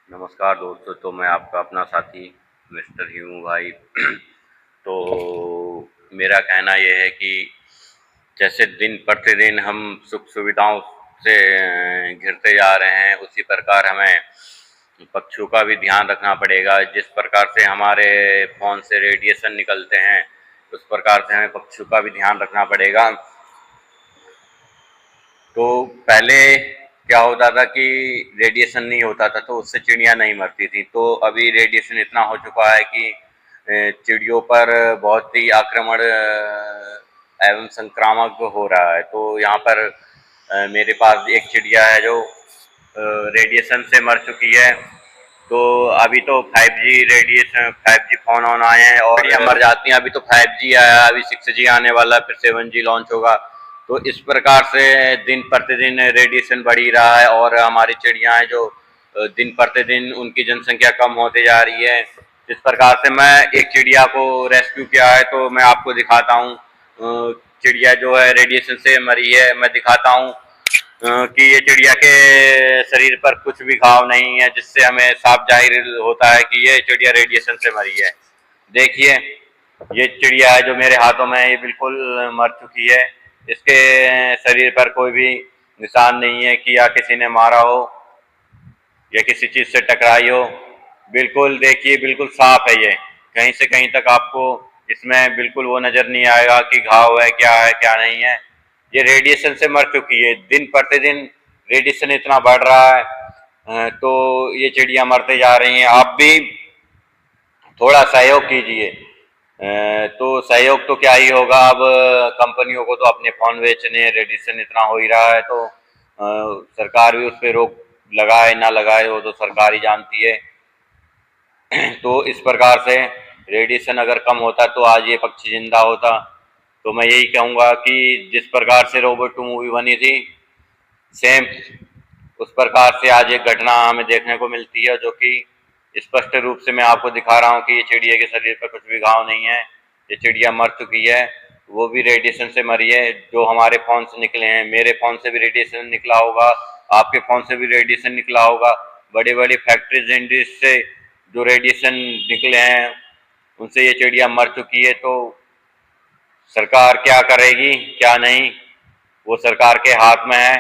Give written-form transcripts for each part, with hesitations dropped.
नमस्कार दोस्तों। तो मैं आपका अपना साथी मिस्टर ही हूँ भाई। तो मेरा कहना यह है कि जैसे दिन प्रतिदिन हम सुख सुविधाओं से घिरते जा रहे हैं, उसी प्रकार हमें पक्षियों का भी ध्यान रखना पड़ेगा। जिस प्रकार से हमारे फ़ोन से रेडिएशन निकलते हैं, उस प्रकार से हमें पक्षियों का भी ध्यान रखना पड़ेगा। तो पहले क्या होता था कि रेडिएशन नहीं होता था, तो उससे चिड़िया नहीं मरती थी। तो अभी रेडिएशन इतना हो चुका है कि चिड़ियों पर बहुत ही आक्रमण एवं संक्रामक हो रहा है। तो यहाँ पर मेरे पास एक चिड़िया है जो रेडिएशन से मर चुकी है। तो अभी तो 5G radiation 5G phone on आए हैं और चिड़िया मर जाती हैं। अभी तो 5G आया, अभी 6G आने वाला है, फिर 7G लॉन्च होगा। तो इस प्रकार से दिन प्रतिदिन रेडिएशन बढ़ ही रहा है और हमारी चिड़ियाँ जो दिन प्रतिदिन उनकी जनसंख्या कम होती जा रही है। इस प्रकार से मैं एक चिड़िया को रेस्क्यू किया है, तो मैं आपको दिखाता हूँ। चिड़िया जो है रेडिएशन से मरी है। मैं दिखाता हूँ कि ये चिड़िया के शरीर पर कुछ भी घाव नहीं है, जिससे हमें साफ जाहिर होता है कि ये चिड़िया रेडिएशन से मरी है। देखिए, ये चिड़िया है जो मेरे हाथों में, ये बिल्कुल मर चुकी है। इसके शरीर पर कोई भी निशान नहीं है कि या किसी ने मारा हो या किसी चीज़ से टकराई हो। बिल्कुल देखिए, बिल्कुल साफ है ये। कहीं से कहीं तक आपको इसमें बिल्कुल वो नज़र नहीं आएगा कि घाव है क्या नहीं है। ये रेडिएशन से मर चुकी है। दिन प्रतिदिन रेडिएशन इतना बढ़ रहा है, तो ये चिड़िया मरते जा रही हैं। आप भी थोड़ा सहयोग कीजिए। तो सहयोग तो क्या ही होगा, अब कंपनियों को तो अपने फ़ोन बेचने, रेडिएशन इतना हो ही रहा है, तो सरकार भी उस पर रोक लगाए ना लगाए वो तो सरकार ही जानती है। तो इस प्रकार से रेडिएशन अगर कम होता तो आज ये पक्षी जिंदा होता। तो मैं यही कहूँगा कि जिस प्रकार से रोबोट 2 मूवी बनी थी, सेम उस प्रकार से आज एक घटना हमें देखने को मिलती है, जो कि स्पष्ट रूप से मैं आपको दिखा रहा हूँ कि ये चिड़िया के शरीर पर कुछ भी घाव नहीं है। ये चिड़िया मर चुकी है, वो भी रेडिएशन से मरी है। जो हमारे फ़ोन से निकले हैं, मेरे फ़ोन से भी रेडिएशन निकला होगा, आपके फ़ोन से भी रेडिएशन निकला होगा। बड़ी बड़ी फैक्ट्रीज इंडस्ट्री से जो रेडिएशन निकले हैं, उनसे ये चिड़िया मर चुकी है। तो सरकार क्या करेगी क्या नहीं, वो सरकार के हाथ में है।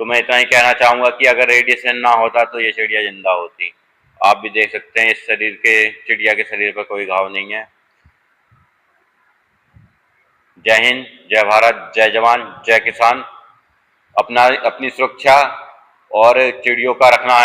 तो मैं इतना ही कहना चाहूँगा कि अगर रेडिएशन ना होता तो ये चिड़िया जिंदा होती। आप भी देख सकते हैं इस शरीर के चिड़िया के शरीर पर कोई घाव नहीं है। जय हिंद, जय भारत, जय जवान, जय किसान। अपनी सुरक्षा और चिड़ियों का रखना है।